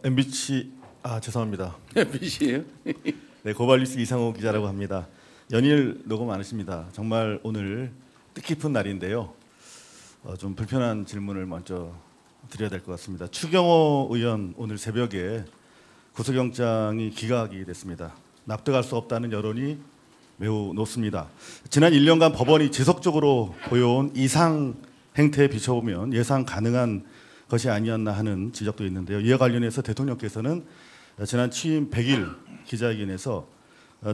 MBC 죄송합니다. MBC예요? 네, 고발뉴스 이상호 기자라고 합니다. 연일 녹음 많으십니다. 정말 오늘 뜻깊은 날인데요. 좀 불편한 질문을 먼저 드려야 될 것 같습니다. 추경호 의원 오늘 새벽에 구속영장이 기각이 됐습니다. 납득할 수 없다는 여론이 매우 높습니다. 지난 1년간 법원이 지속적으로 보여온 이상 행태에 비춰보면 예상 가능한 것이 아니었나 하는 지적도 있는데요. 이와 관련해서 대통령께서는 지난 취임 100일 기자회견에서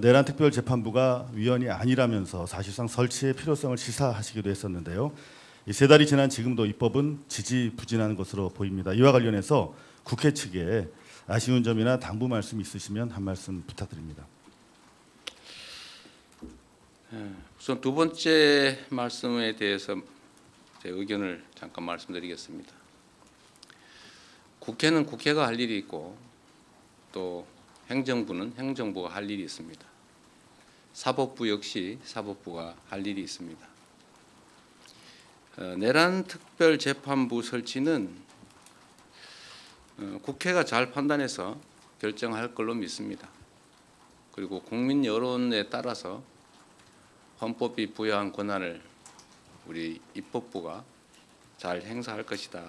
내란 특별재판부가 위헌이 아니라면서 사실상 설치의 필요성을 시사하시기도 했었는데요. 이 세 달이 지난 지금도 입법은 지지부진한 것으로 보입니다. 이와 관련해서 국회 측에 아쉬운 점이나 당부 말씀 있으시면 한 말씀 부탁드립니다. 우선 두 번째 말씀에 대해서 제 의견을 잠깐 말씀드리겠습니다. 국회는 국회가 할 일이 있고 또 행정부는 행정부가 할 일이 있습니다. 사법부 역시 사법부가 할 일이 있습니다. 내란 특별재판부 설치는 국회가 잘 판단해서 결정할 걸로 믿습니다. 그리고 국민 여론에 따라서 헌법이 부여한 권한을 우리 입법부가 잘 행사할 것이다.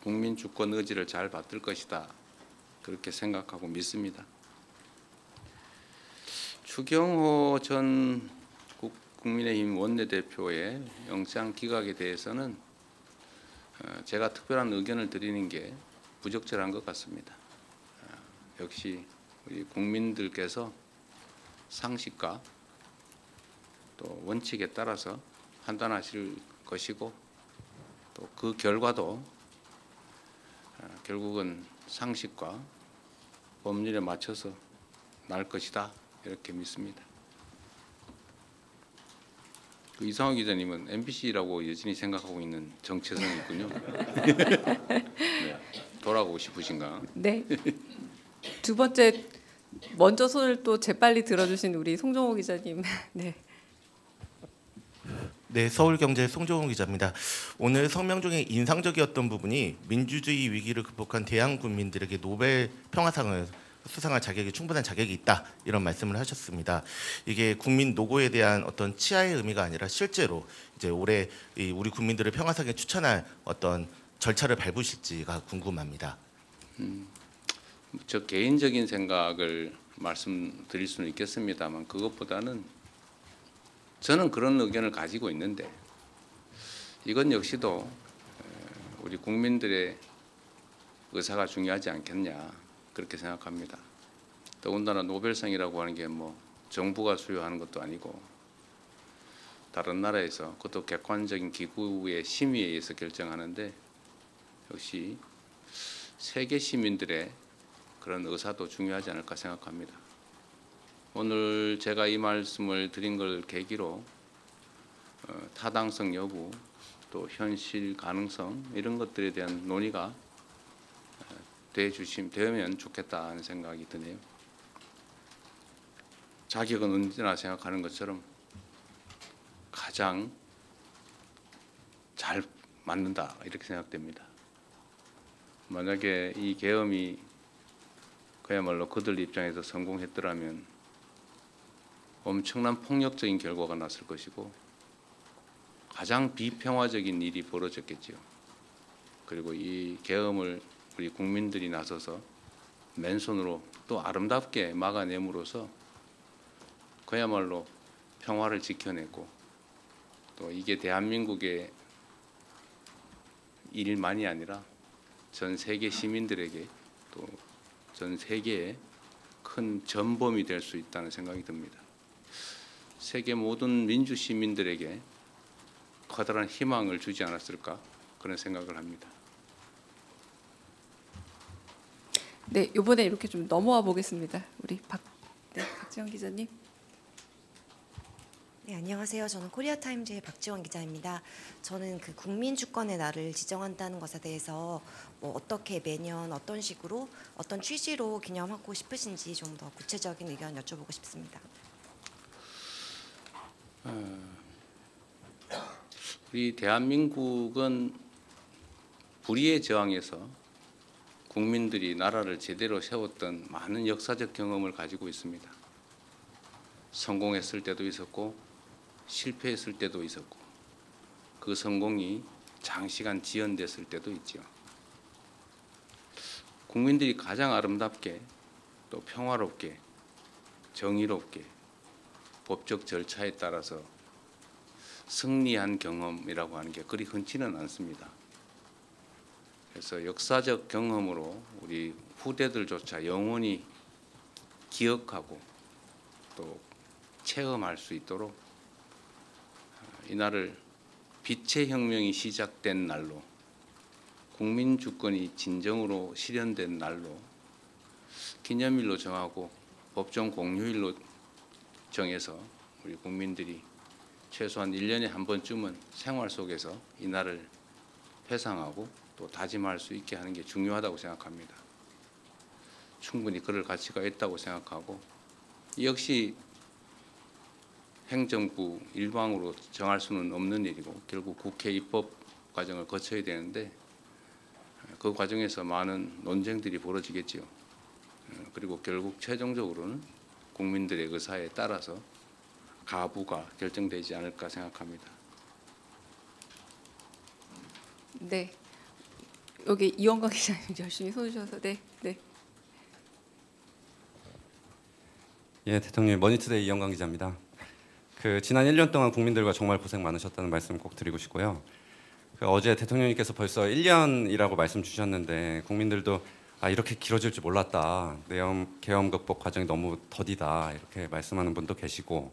국민 주권 의지를 잘 받들 것이다. 그렇게 생각하고 믿습니다. 추경호 전 국민의힘 원내대표의 영장 기각에 대해서는 제가 특별한 의견을 드리는 게 부적절한 것 같습니다. 역시 우리 국민들께서 상식과 또 원칙에 따라서 판단하실 것이고 또 그 결과도 결국은 상식과 법률에 맞춰서 날 것이다 이렇게 믿습니다. 그 이상호 기자님은 MBC라고 여전히 생각하고 있는 정체성이 있군요. 네, 돌아가고 싶으신가? 네. 두 번째 먼저 손을 또 재빨리 들어주신 우리 송정호 기자님. 네. 네, 서울경제 송정호 기자입니다. 오늘 성명 중에 인상적이었던 부분이 민주주의 위기를 극복한 대한 국민들에게 노벨 평화상을 수상할 자격이 충분한 자격이 있다 이런 말씀을 하셨습니다. 이게 국민 노고에 대한 어떤 치하의 의미가 아니라 실제로 이제 올해 우리 국민들을 평화상에 추천할 어떤 절차를 밟으실지가 궁금합니다. 저 개인적인 생각을 말씀드릴 수는 있겠습니다만 그것보다는 저는 그런 의견을 가지고 있는데 이건 역시도 우리 국민들의 의사가 중요하지 않겠냐 그렇게 생각합니다. 더군다나 노벨상이라고 하는 게 뭐 정부가 수여하는 것도 아니고 다른 나라에서 그것도 객관적인 기구의 심의에 의해서 결정하는데 역시 세계 시민들의 그런 의사도 중요하지 않을까 생각합니다. 오늘 제가 이 말씀을 드린 걸 계기로 타당성 여부 또 현실 가능성 이런 것들에 대한 논의가 되면 좋겠다는 생각이 드네요. 자격은 언제나 생각하는 것처럼 가장 잘 맞는다 이렇게 생각됩니다. 만약에 이 계엄이 그야말로 그들 입장에서 성공했더라면 엄청난 폭력적인 결과가 났을 것이고 가장 비평화적인 일이 벌어졌겠지요. 그리고 이 계엄을 우리 국민들이 나서서 맨손으로 또 아름답게 막아냄으로써 그야말로 평화를 지켜내고 또 이게 대한민국의 일만이 아니라 전 세계 시민들에게 또 전 세계에 큰 전범이 될 수 있다는 생각이 듭니다. 세계 모든 민주 시민들에게 커다란 희망을 주지 않았을까 그런 생각을 합니다. 네, 이번에 이렇게 좀 넘어와 보겠습니다. 우리 박지원 기자님. 네, 안녕하세요. 저는 코리아타임즈의 박지원 기자입니다. 저는 그 국민주권의 날을 지정한다는 것에 대해서 뭐 어떻게 매년 어떤 식으로 어떤 취지로 기념하고 싶으신지 좀 더 구체적인 의견 여쭤보고 싶습니다. 우리 대한민국은 불의에 저항해서 국민들이 나라를 제대로 세웠던 많은 역사적 경험을 가지고 있습니다. 성공했을 때도 있었고 실패했을 때도 있었고 그 성공이 장시간 지연됐을 때도 있죠. 국민들이 가장 아름답게 또 평화롭게 정의롭게 법적 절차에 따라서 승리한 경험이라고 하는 게 그리 흔치는 않습니다. 그래서 역사적 경험으로 우리 후대들조차 영원히 기억하고 또 체험할 수 있도록 이날을 빛의 혁명이 시작된 날로 국민 주권이 진정으로 실현된 날로 기념일로 정하고 법정 공휴일로 정해서 우리 국민들이 최소한 1년에 한 번쯤은 생활 속에서 이날을 회상하고 또 다짐할 수 있게 하는 게 중요하다고 생각합니다. 충분히 그럴 가치가 있다고 생각하고 역시 행정부 일방으로 정할 수는 없는 일이고 결국 국회 입법 과정을 거쳐야 되는데 그 과정에서 많은 논쟁들이 벌어지겠지요. 그리고 결국 최종적으로는 국민들의 의사에 따라서 가부가 결정되지 않을까 생각합니다. 네. 여기 이원광 기자님 열심히 손 주셔서 네. 예, 대통령 머니투데이 이영광 기자입니다. 지난 1년 동안 국민들과 정말 고생 많으셨다는 말씀 꼭 드리고 싶고요. 어제 대통령님께서 벌써 1년이라고 말씀 주셨는데 국민들도 이렇게 길어질 줄 몰랐다. 계엄 극복 과정이 너무 더디다. 이렇게 말씀하는 분도 계시고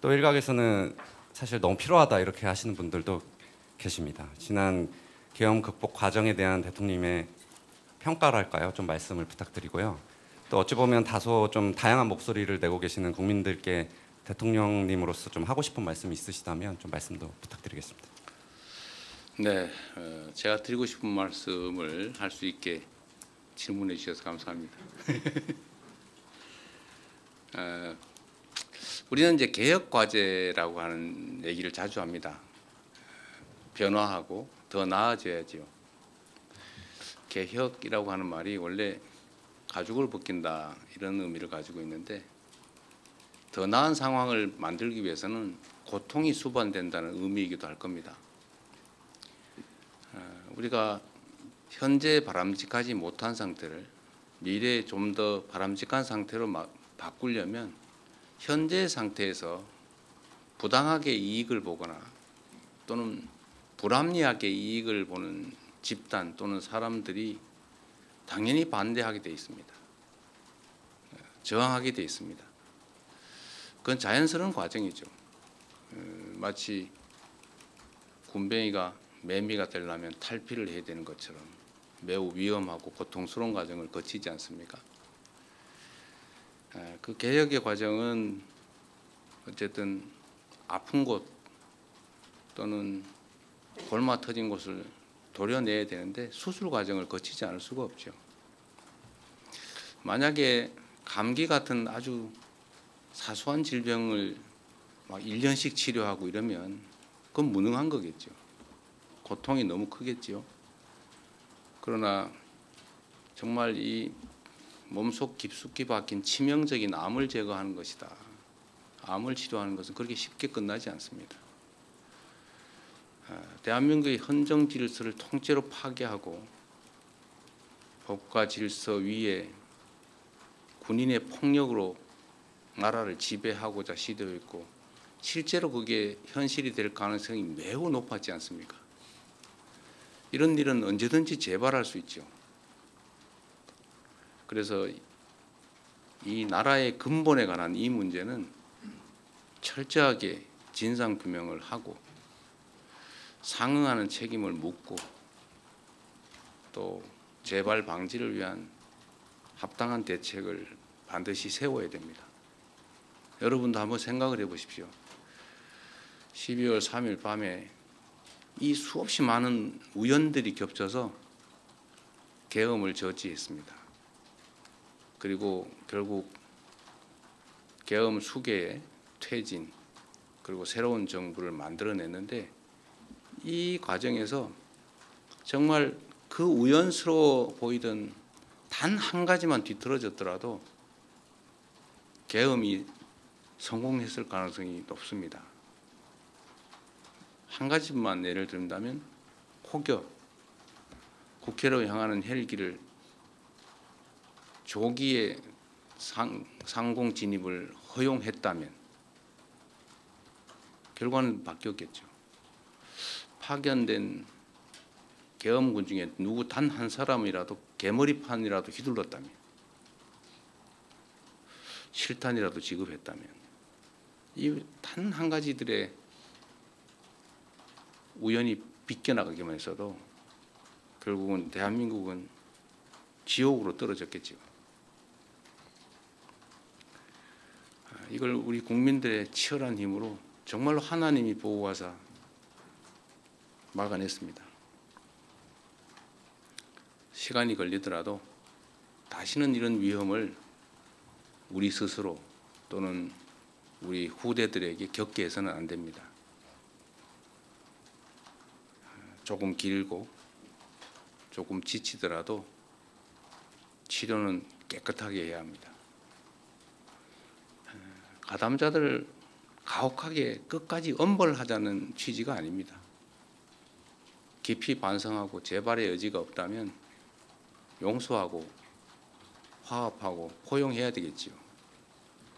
또 일각에서는 사실 너무 필요하다 이렇게 하시는 분들도 계십니다. 지난 계엄 극복 과정에 대한 대통령님의 평가랄까요? 좀 말씀을 부탁드리고요. 또 어찌 보면 다소 좀 다양한 목소리를 내고 계시는 국민들께 대통령님으로서 좀 하고 싶은 말씀이 있으시다면 좀 말씀도 부탁드리겠습니다. 네, 제가 드리고 싶은 말씀을 할 수 있게 질문해 주셔서 감사합니다. 우리는 이제 개혁 과제라고 하는 얘기를 자주 합니다. 변화하고 더 나아져야지요. 개혁이라고 하는 말이 원래 가죽을 벗긴다 이런 의미를 가지고 있는데 더 나은 상황을 만들기 위해서는 고통이 수반된다는 의미이기도 할 겁니다. 우리가 현재 바람직하지 못한 상태를 미래에 좀 더 바람직한 상태로 바꾸려면 현재 상태에서 부당하게 이익을 보거나 또는 불합리하게 이익을 보는 집단 또는 사람들이 당연히 반대하게 돼 있습니다. 저항하게 돼 있습니다. 그건 자연스러운 과정이죠. 마치 군뱅이가 매미가 되려면 탈피를 해야 되는 것처럼 매우 위험하고 고통스러운 과정을 거치지 않습니까? 그 개혁의 과정은 어쨌든 아픈 곳 또는 골마 터진 곳을 도려내야 되는데 수술 과정을 거치지 않을 수가 없죠. 만약에 감기 같은 아주 사소한 질병을 막 1년씩 치료하고 이러면 그건 무능한 거겠죠. 고통이 너무 크겠죠. 그러나 정말 이 몸속 깊숙이 박힌 치명적인 암을 제거하는 것이다. 암을 치료하는 것은 그렇게 쉽게 끝나지 않습니다. 대한민국의 헌정 질서를 통째로 파괴하고 법과 질서 위에 군인의 폭력으로 나라를 지배하고자 시도했고 실제로 그게 현실이 될 가능성이 매우 높았지 않습니까? 이런 일은 언제든지 재발할 수 있죠. 그래서 이 나라의 근본에 관한 이 문제는 철저하게 진상규명을 하고 상응하는 책임을 묻고 또 재발 방지를 위한 합당한 대책을 반드시 세워야 됩니다. 여러분도 한번 생각을 해보십시오. 12월 3일 밤에 이 수없이 많은 우연들이 겹쳐서 계엄을 저지했습니다. 그리고 결국 계엄 수계의 퇴진 그리고 새로운 정부를 만들어냈는데 이 과정에서 정말 그 우연스러워 보이던 단 한 가지만 뒤틀어졌더라도 계엄이 성공했을 가능성이 높습니다. 한 가지만 예를 든다면 혹여 국회로 향하는 헬기를 조기에 상공 진입을 허용했다면 결과는 바뀌었겠죠. 파견된 계엄군 중에 누구 단 한 사람이라도 개머리판이라도 휘둘렀다면, 실탄이라도 지급했다면, 이 단 한 가지들의 우연히 비껴나가기만 했어도 결국은 대한민국은 지옥으로 떨어졌겠죠. 이걸 우리 국민들의 치열한 힘으로 정말로 하나님이 보호하사 막아냈습니다. 시간이 걸리더라도 다시는 이런 위험을 우리 스스로 또는 우리 후대들에게 겪게 해서는 안 됩니다. 조금 길고 조금 지치더라도 치료는 깨끗하게 해야 합니다. 가담자들 가혹하게 끝까지 엄벌하자는 취지가 아닙니다. 깊이 반성하고 재발의 여지가 없다면 용서하고 화합하고 포용해야 되겠지요.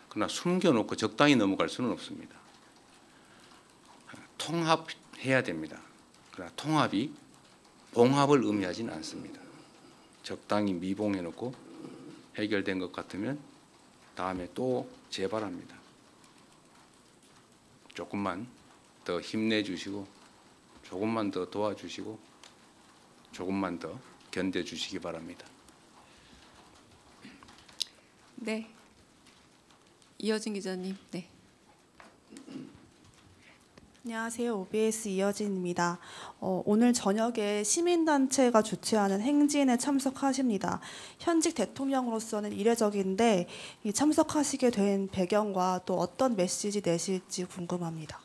그러나 숨겨놓고 적당히 넘어갈 수는 없습니다. 통합해야 됩니다. 그러나 통합이 봉합을 의미하지는 않습니다. 적당히 미봉해놓고 해결된 것 같으면 다음에 또 재발합니다. 조금만 더 힘내주시고 조금만 더 도와주시고 조금만 더 견뎌주시기 바랍니다. 네. 이어진 기자님. 네. 안녕하세요. OBS 이어진입니다. 오늘 저녁에 시민단체가 주최하는 행진에 참석하십니다. 현직 대통령으로서는 이례적인데 이 참석하시게 된 배경과 또 어떤 메시지 내실지 궁금합니다.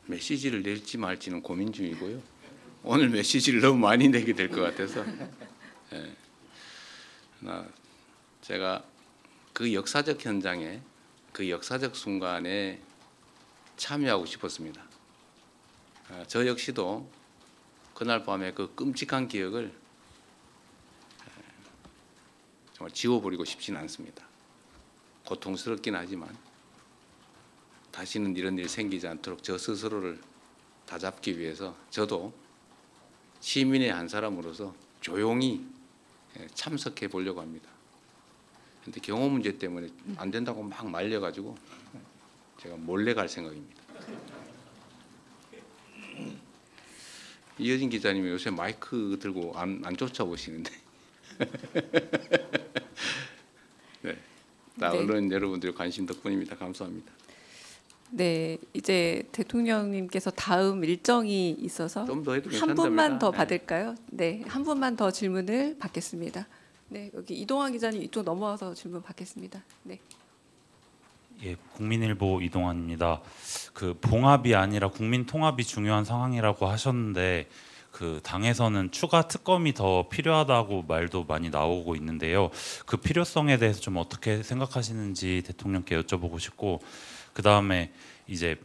메시지를 낼지 말지는 고민 중이고요. 오늘 메시지를 너무 많이 내게 될 것 같아서 제가 그 역사적 현장에 그 역사적 순간에 참여하고 싶었습니다. 저 역시도 그날 밤에 그 끔찍한 기억을 정말 지워버리고 싶지는 않습니다. 고통스럽긴 하지만 다시는 이런 일이 생기지 않도록 저 스스로를 다잡기 위해서 저도 시민의 한 사람으로서 조용히 참석해 보려고 합니다. 그런데 경호 문제 때문에 안 된다고 막 말려가지고 제가 몰래 갈 생각입니다. 이어진 기자님이 요새 마이크 들고 안 쫓아오시는데 네, 다 네. 언론 여러분들의 관심 덕분입니다. 감사합니다. 네, 이제 대통령님께서 다음 일정이 있어서 좀 더 해도 한 괜찮답니다. 분만 더 네. 받을까요? 네, 한 분만 더 질문을 받겠습니다. 네, 여기 이동환 기자님 이쪽 넘어와서 질문 받겠습니다. 네. 예, 국민일보 이동환입니다. 그 봉합이 아니라 국민 통합이 중요한 상황이라고 하셨는데 그 당에서는 추가 특검이 더 필요하다고 말도 많이 나오고 있는데요. 그 필요성에 대해서 좀 어떻게 생각하시는지 대통령께 여쭤보고 싶고, 그 다음에 이제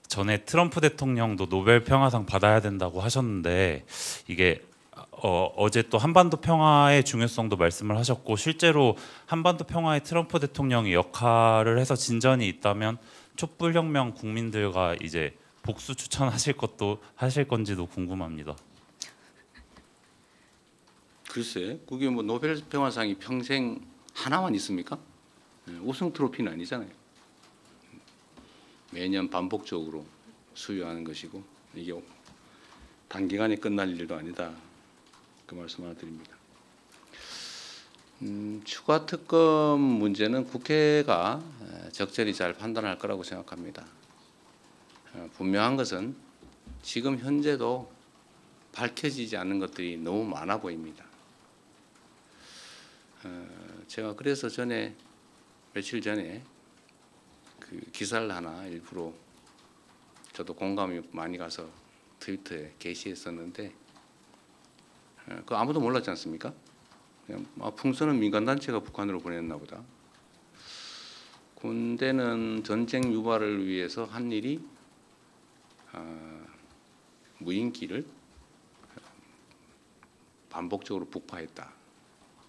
전에 트럼프 대통령도 노벨 평화상 받아야 된다고 하셨는데 이게 어제 또 한반도 평화의 중요성도 말씀을 하셨고, 실제로 한반도 평화에 트럼프 대통령이 역할을 해서 진전이 있다면 촛불혁명 국민들과 이제 복수 추천하실 것도 하실 건지도 궁금합니다. 글쎄, 그게 뭐 노벨 평화상이 평생 하나만 있습니까? 우승 트로피는 아니잖아요. 매년 반복적으로 수여하는 것이고 이게 단기간에 끝날 일도 아니다. 그 말씀 하나 드립니다. 추가 특검 문제는 국회가 적절히 잘 판단할 거라고 생각합니다. 분명한 것은 지금 현재도 밝혀지지 않는 것들이 너무 많아 보입니다. 제가 그래서 며칠 전에 그 기사를 하나 일부러 저도 공감이 많이 가서 트위터에 게시했었는데 그 아무도 몰랐지 않습니까? 그냥 풍선은 민간단체가 북한으로 보냈나 보다. 군대는 전쟁 유발을 위해서 한 일이 무인기를 반복적으로 북파했다.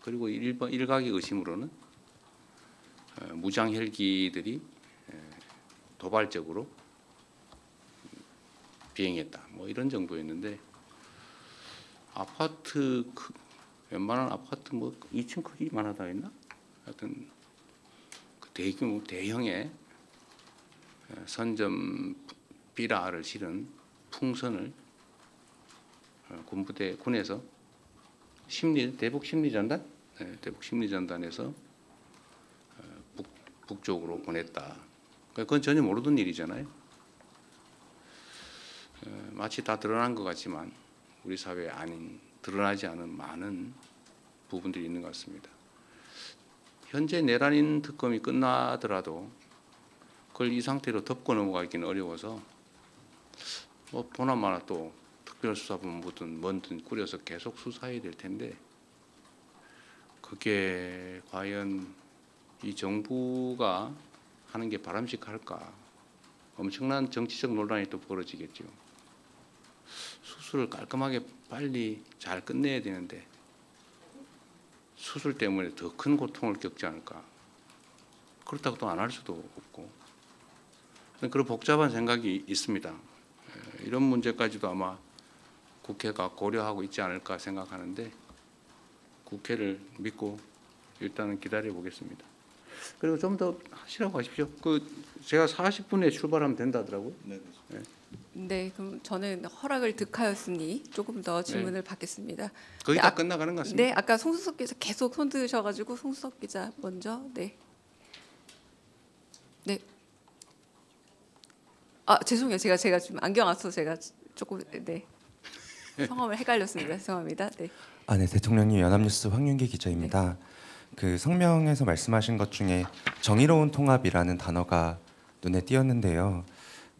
그리고 일각의 의심으로는 무장 헬기들이 도발적으로 비행했다. 뭐 이런 정도였는데 아파트 웬만한 아파트 뭐 2층 크기만 하다 했나? 하여튼 그 대규모 대형의 선점 비라를 실은 풍선을 군에서 대북 심리전단, 대북 심리전단에서 북쪽으로 보냈다. 그건 전혀 모르던 일이잖아요. 마치 다 드러난 것 같지만 우리 사회에 드러나지 않은 많은 부분들이 있는 것 같습니다. 현재 내란인 특검이 끝나더라도 그걸 이 상태로 덮고 넘어가기는 어려워서 뭐 보나마나 또 특별수사본부든 뭐든 꾸려서 계속 수사해야 될 텐데 그게 과연 이 정부가 하는 게 바람직할까? 엄청난 정치적 논란이 또 벌어지겠죠. 수술을 깔끔하게 빨리 잘 끝내야 되는데 수술 때문에 더 큰 고통을 겪지 않을까? 그렇다고 또 안 할 수도 없고 그런 복잡한 생각이 있습니다. 이런 문제까지도 아마 국회가 고려하고 있지 않을까 생각하는데 국회를 믿고 일단은 기다려 보겠습니다. 그리고 좀 더 하시라고 하십시오. 제가 40분에 출발하면 된다더라고요. 네, 그럼 저는 허락을 득하였으니 조금 더 질문을 받겠습니다. 거의 네, 다 끝나가는 것 같습니다. 네, 아까 송수석 기자 계속 손 드셔가지고 송수석 기자 먼저. 네. 네. 아 죄송해요. 제가 지금 안경 안 써서 제가 조금 네 성함을 헷갈렸습니다. 죄송합니다. 네. 네, 대통령님 연합뉴스 황윤기 기자입니다. 그 성명에서 말씀하신 것 중에 정의로운 통합이라는 단어가 눈에 띄었는데요.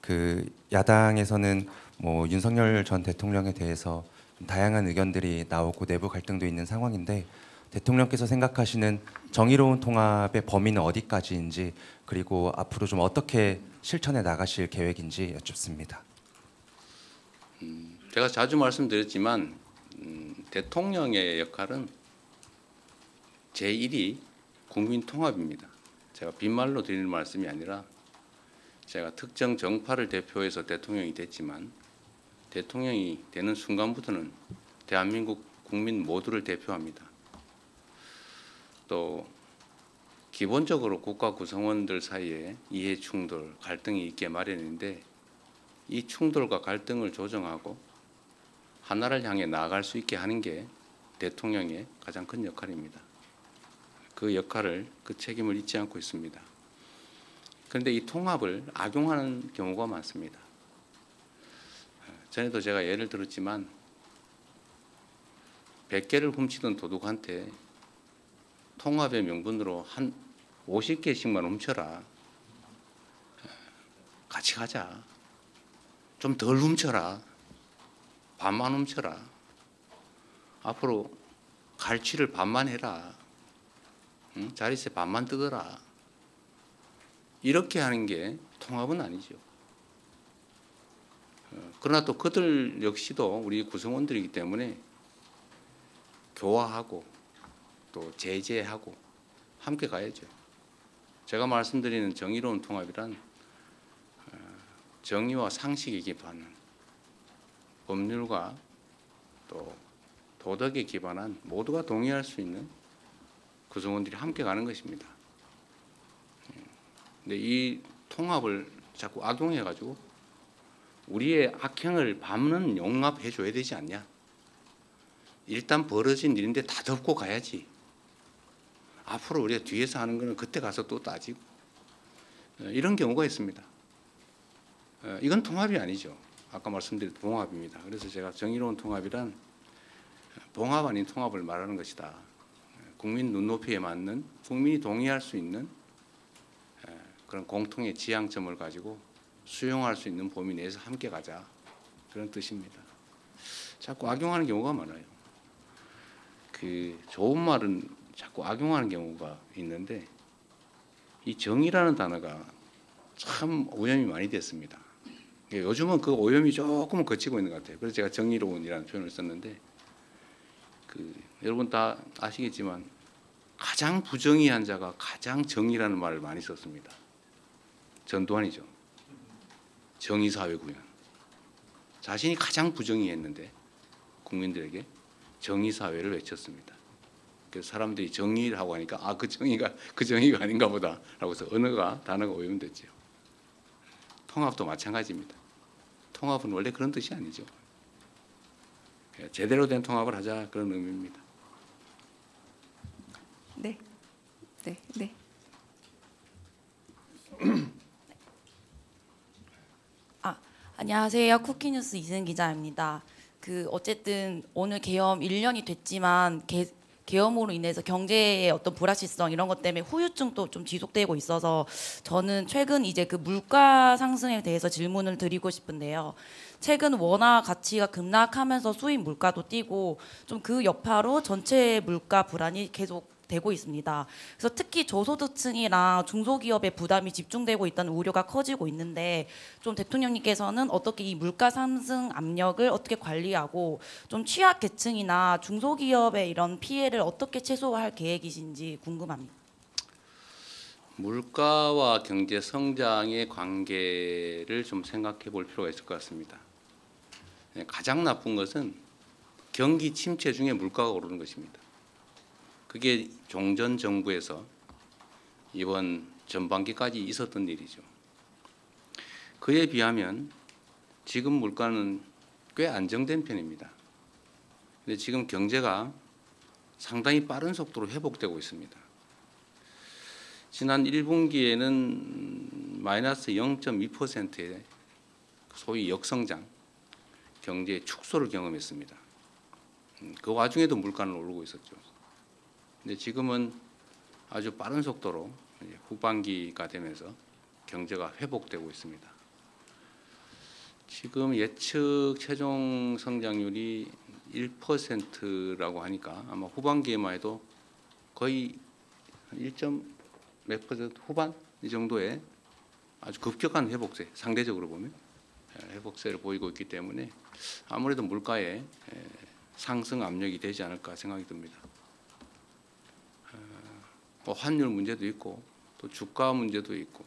그 야당에서는 뭐 윤석열 전 대통령에 대해서 좀 다양한 의견들이 나오고 내부 갈등도 있는 상황인데 대통령께서 생각하시는 정의로운 통합의 범위는 어디까지인지 그리고 앞으로 좀 어떻게 실천해 나가실 계획인지 여쭙습니다. 제가 자주 말씀드렸지만 대통령의 역할은 제1위 국민 통합입니다. 제가 빈말로 드리는 말씀이 아니라 제가 특정 정파를 대표해서 대통령이 됐지만 대통령이 되는 순간부터는 대한민국 국민 모두를 대표합니다. 또 기본적으로 국가 구성원들 사이에 이해 충돌, 갈등이 있게 마련인데 이 충돌과 갈등을 조정하고 하나를 향해 나아갈 수 있게 하는 게 대통령의 가장 큰 역할입니다. 그 역할을, 그 책임을 잊지 않고 있습니다. 그런데 이 통합을 악용하는 경우가 많습니다. 전에도 제가 예를 들었지만 100개를 훔치던 도둑한테 통합의 명분으로 한 50개씩만 훔쳐라. 같이 가자. 좀 덜 훔쳐라. 반만 훔쳐라. 앞으로 갈취를 반만 해라. 자릿세 반만 뜯어라. 이렇게 하는 게 통합은 아니죠. 그러나 또 그들 역시도 우리 구성원들이기 때문에 교화하고 또 제재하고 함께 가야죠. 제가 말씀드리는 정의로운 통합이란 정의와 상식에 기반한 법률과 또 도덕에 기반한 모두가 동의할 수 있는 구성원들이 함께 가는 것입니다. 근데 이 통합을 자꾸 악용해가지고 우리의 악행을 밤은 용납해 줘야 되지 않냐. 일단 벌어진 일인데 다 덮고 가야지. 앞으로 우리가 뒤에서 하는 거는 그때 가서 또 따지고 이런 경우가 있습니다. 이건 통합이 아니죠. 아까 말씀드린 봉합입니다. 그래서 제가 정의로운 통합이란 봉합 아닌 통합을 말하는 것이다. 국민 눈높이에 맞는 국민이 동의할 수 있는 그런 공통의 지향점을 가지고 수용할 수 있는 범위 내에서 함께 가자. 그런 뜻입니다. 자꾸 악용하는 경우가 많아요. 그 좋은 말은 자꾸 악용하는 경우가 있는데 이 정의라는 단어가 참 오염이 많이 됐습니다. 요즘은 그 오염이 조금은 거치고 있는 것 같아요. 그래서 제가 정의로운이라는 표현을 썼는데 여러분 다 아시겠지만 가장 부정의한 자가 가장 정의라는 말을 많이 썼습니다. 전두환이죠. 정의사회 구현. 자신이 가장 부정의했는데 국민들에게 정의사회를 외쳤습니다. 그래서 사람들이 정의를 하고 하니까 그 정의가 아닌가 보다라고 해서 단어가 오염됐죠. 통합도 마찬가지입니다. 통합은 원래 그런 뜻이 아니죠. 제대로 된 통합을 하자 그런 의미입니다. 네. 네. 네. 안녕하세요. 쿠키뉴스 이승 기자입니다. 어쨌든 오늘 계엄 1년이 됐지만 계엄으로 인해서 경제의 어떤 불확실성 이런 것 때문에 후유증도 좀 지속되고 있어서 저는 최근 이제 그 물가 상승에 대해서 질문을 드리고 싶은데요. 최근 원화 가치가 급락하면서 수입 물가도 뛰고 좀 그 여파로 전체 물가 불안이 계속 되고 있습니다. 그래서 특히 저소득층이랑 중소기업의 부담이 집중되고 있다는 우려가 커지고 있는데 좀 대통령님께서는 어떻게 이 물가 상승 압력을 어떻게 관리하고 좀 취약계층이나 중소기업의 이런 피해를 어떻게 최소화할 계획이신지 궁금합니다. 물가와 경제 성장의 관계를 좀 생각해 볼 필요가 있을 것 같습니다. 가장 나쁜 것은 경기 침체 중에 물가가 오르는 것입니다. 그게 종전 정부에서 이번 전반기까지 있었던 일이죠. 그에 비하면 지금 물가는 꽤 안정된 편입니다. 근데 지금 경제가 상당히 빠른 속도로 회복되고 있습니다. 지난 1분기에는 마이너스 0.2%의 소위 역성장, 경제 축소를 경험했습니다. 그 와중에도 물가는 오르고 있었죠. 근데 지금은 아주 빠른 속도로 후반기가 되면서 경제가 회복되고 있습니다. 지금 예측 최종 성장률이 1%라고 하니까 아마 후반기에만 해도 거의 1.몇% 후반 이 정도의 아주 급격한 회복세, 상대적으로 보면 회복세를 보이고 있기 때문에 아무래도 물가에 상승 압력이 되지 않을까 생각이 듭니다. 환율 문제도 있고 또 주가 문제도 있고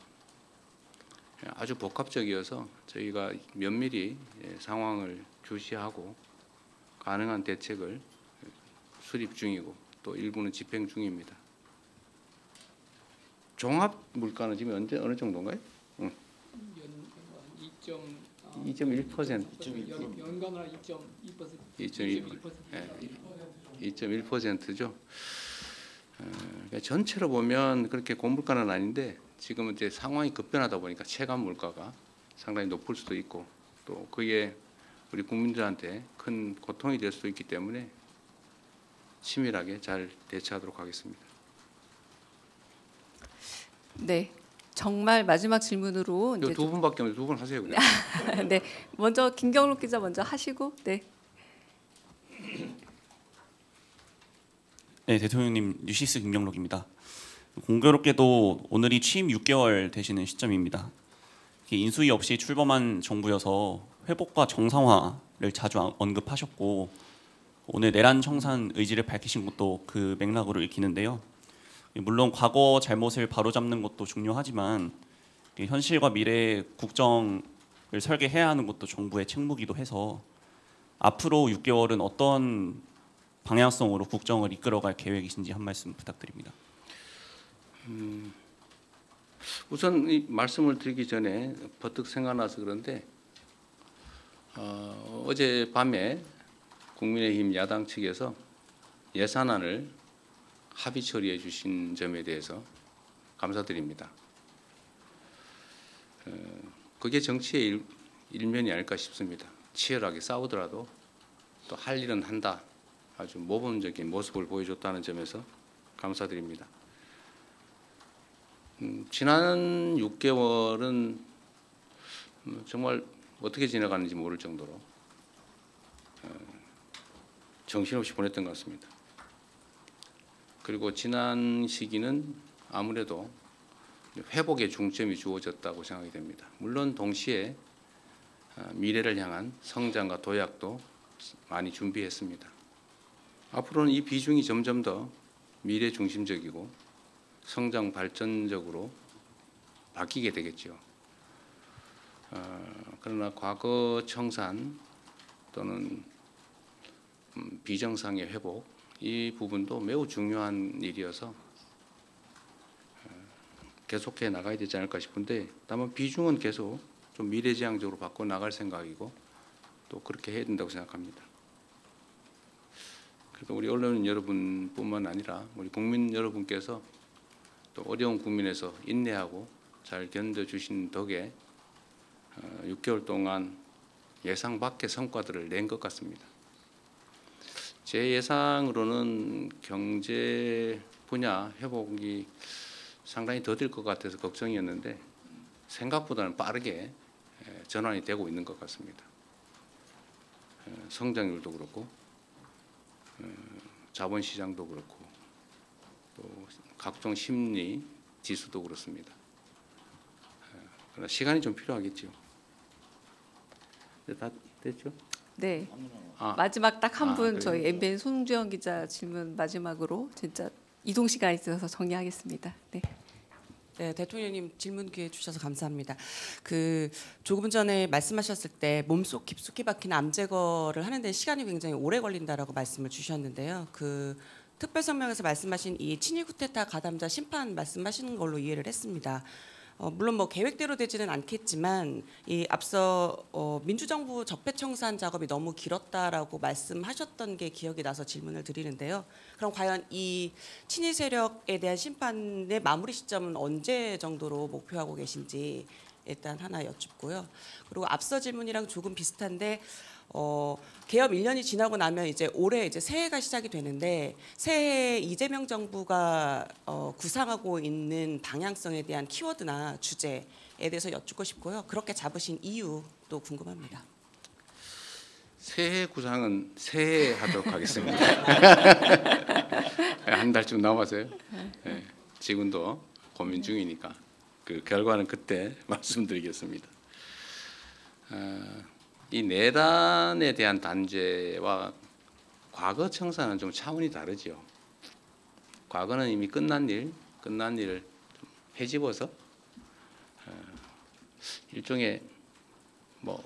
아주 복합적이어서 저희가 면밀히 상황을 주시하고 가능한 대책을 수립 중이고 또 일부는 집행 중입니다. 종합 물가는 지금 어느 정도인가요? 2.1%. 연간으로 2.1%죠. 그러니까 전체로 보면 그렇게 고물가는 아닌데 지금은 이제 상황이 급변하다 보니까 체감 물가가 상당히 높을 수도 있고 또 그게 우리 국민들한테 큰 고통이 될 수도 있기 때문에 치밀하게 잘 대처하도록 하겠습니다. 네. 정말 마지막 질문으로 이제 두 분밖에 없는데 두 분 하세요 그냥. 네. 먼저 김경록 기자 먼저 하시고 네. 네, 대통령님 뉴시스 김경록입니다. 공교롭게도 오늘이 취임 6개월 되시는 시점입니다. 인수위 없이 출범한 정부여서 회복과 정상화를 자주 언급하셨고 오늘 내란 청산 의지를 밝히신 것도 그 맥락으로 읽히는데요. 물론 과거 잘못을 바로잡는 것도 중요하지만 현실과 미래의 국정을 설계해야 하는 것도 정부의 책무이기도 해서 앞으로 6개월은 어떤 방향성으로 국정을 이끌어갈 계획이신지 한 말씀 부탁드립니다. 우선 이 말씀을 드리기 전에 버뜩 생각나서 그런데 어제 밤에 국민의힘 야당 측에서 예산안을 합의 처리해 주신 점에 대해서 감사드립니다. 그게 정치의 일면이 아닐까 싶습니다. 치열하게 싸우더라도 또 할 일은 한다. 아주 모범적인 모습을 보여줬다는 점에서 감사드립니다. 지난 6개월은 정말 어떻게 지나가는지 모를 정도로 정신없이 보냈던 것 같습니다. 그리고 지난 시기는 아무래도 회복에 중점이 주어졌다고 생각이 됩니다. 물론 동시에 미래를 향한 성장과 도약도 많이 준비했습니다. 앞으로는 이 비중이 점점 더 미래 중심적이고 성장 발전적으로 바뀌게 되겠죠. 그러나 과거 청산 또는 비정상의 회복 이 부분도 매우 중요한 일이어서 계속해 나가야 되지 않을까 싶은데 다만 비중은 계속 좀 미래지향적으로 바꿔 나갈 생각이고 또 그렇게 해야 된다고 생각합니다. 그래서 우리 언론 여러분뿐만 아니라 우리 국민 여러분께서 또 어려운 국민에서 인내하고 잘 견뎌주신 덕에 6개월 동안 예상 밖의 성과들을 낸 것 같습니다. 제 예상으로는 경제 분야 회복이 상당히 더딜 것 같아서 걱정이었는데 생각보다는 빠르게 전환이 되고 있는 것 같습니다. 성장률도 그렇고 자본시장도 그렇고 또 각종 심리 지수도 그렇습니다. 그러나 시간이 좀 필요하겠죠. 다 됐죠? 네. 마지막 딱 한 분 그래요? 저희 MBN 송주영 기자 질문 마지막으로 진짜 이동 시간이 있어서 정리하겠습니다. 네. 네, 대통령님 질문 기회 주셔서 감사합니다. 그 조금 전에 말씀하셨을 때 몸속 깊숙이 박힌 암 제거를 하는데 시간이 굉장히 오래 걸린다라고 말씀을 주셨는데요. 그 특별 성명에서 말씀하신 이 친위 쿠데타 가담자 심판 말씀하시는 걸로 이해를 했습니다. 물론 뭐 계획대로 되지는 않겠지만 이 앞서 민주정부 적폐청산 작업이 너무 길었다라고 말씀하셨던 게 기억이 나서 질문을 드리는데요. 그럼 과연 이 친위 세력에 대한 심판의 마무리 시점은 언제 정도로 목표하고 계신지 일단 하나 여쭙고요. 그리고 앞서 질문이랑 조금 비슷한데 개업 1년이 지나고 나면 이제 올해 이제 새해가 시작이 되는데 새해 이재명 정부가 구상하고 있는 방향성에 대한 키워드나 주제에 대해서 여쭙고 싶고요. 그렇게 잡으신 이유도 궁금합니다. 새해 구상은 새해 하도록 하겠습니다. 한 달쯤 남았어요. 네, 지금도 고민 중이니까 그 결과는 그때 말씀드리겠습니다. 이 내란에 대한 단죄와 과거 청산은 좀 차원이 다르죠. 과거는 이미 끝난 일을 좀 헤집어서 일종의 뭐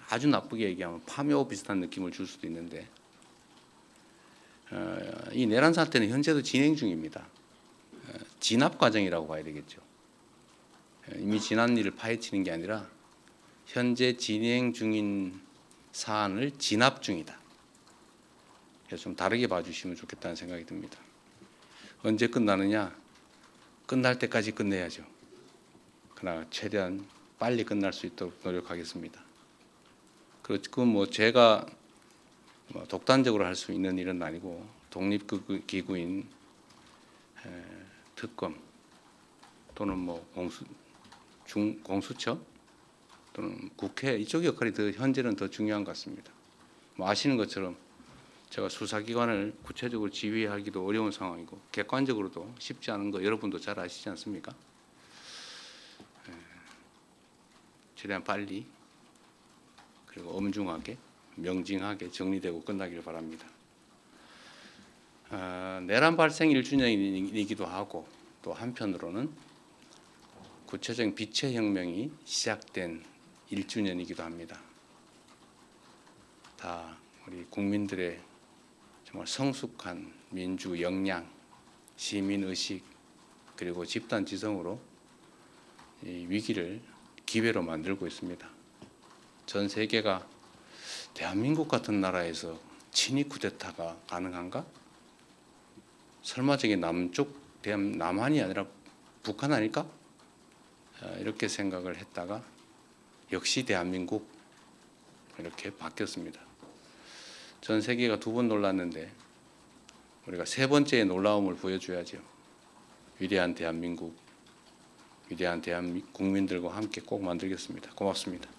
아주 나쁘게 얘기하면 파묘 비슷한 느낌을 줄 수도 있는데 이 내란 사태는 현재도 진행 중입니다. 진압 과정이라고 봐야 되겠죠. 이미 지난 일을 파헤치는 게 아니라 현재 진행 중인 사안을 진압 중이다. 그래서 좀 다르게 봐주시면 좋겠다는 생각이 듭니다. 언제 끝나느냐? 끝날 때까지 끝내야죠. 그러나 최대한 빨리 끝날 수 있도록 노력하겠습니다. 그건 뭐 제가 독단적으로 할 수 있는 일은 아니고 독립기구인 특검 또는 뭐 공수처 또는 국회 이쪽 역할이 현재는 더 중요한 것 같습니다. 뭐 아시는 것처럼 제가 수사기관을 구체적으로 지휘하기도 어려운 상황이고 객관적으로도 쉽지 않은 거 여러분도 잘 아시지 않습니까? 최대한 빨리 그리고 엄중하게 명징하게 정리되고 끝나기를 바랍니다. 내란 발생 1주년이기도 하고 또 한편으로는 구체적인 빛의 혁명이 시작된 1주년이기도 합니다. 다 우리 국민들의 정말 성숙한 민주 역량, 시민 의식 그리고 집단 지성으로 이 위기를 기회로 만들고 있습니다. 전 세계가 대한민국 같은 나라에서 친위 쿠데타가 가능한가? 설마 저게 남한이 아니라 북한 아닐까? 이렇게 생각을 했다가 역시 대한민국 이렇게 바뀌었습니다. 전 세계가 2번 놀랐는데 우리가 3번째의 놀라움을 보여줘야죠. 위대한 대한민국, 위대한 국민들과 함께 꼭 만들겠습니다. 고맙습니다.